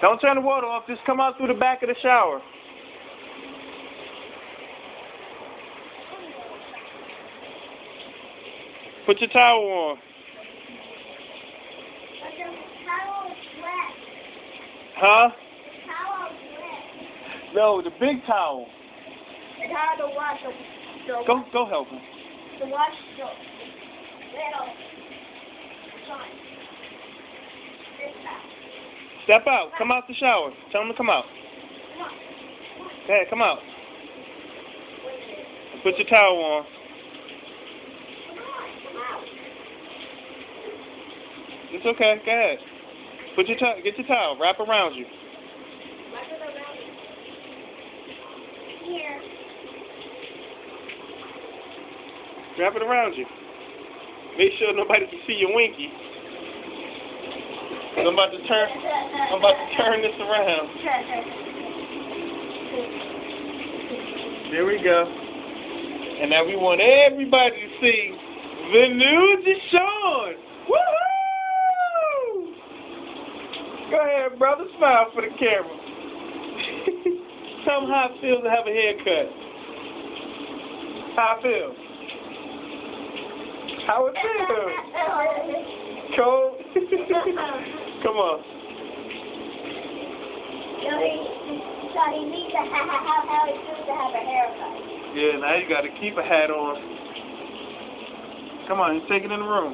Don't turn the water off. Just come out through the back of the shower. Put your towel on. But the towel is wet. Huh? The towel is wet. No, the big towel. The towel to wash Go help him. to wash the little son. This towel. Step out. Come out the shower. Tell him to come out. Come on. Go ahead, come out. Wait a minute. Put your towel on. Come out. It's okay. Go ahead. Put your get your towel. Wrap around you. Wrap it around you. Here. Wrap it around you. Make sure nobody can see your winky. I'm about to turn this around. There we go. And now we want everybody to see the news is Sean. Woohoo! Go ahead, brother. Smile for the camera. Tell them how it feels to have a haircut. How it feels? How it feels? Cold? Come on. So he needs to how it feels to have a haircut. Yeah, now you got to keep a hat on. Come on, take it in the room.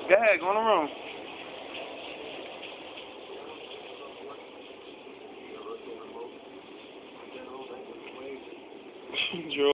Go ahead, go in the room. Drew.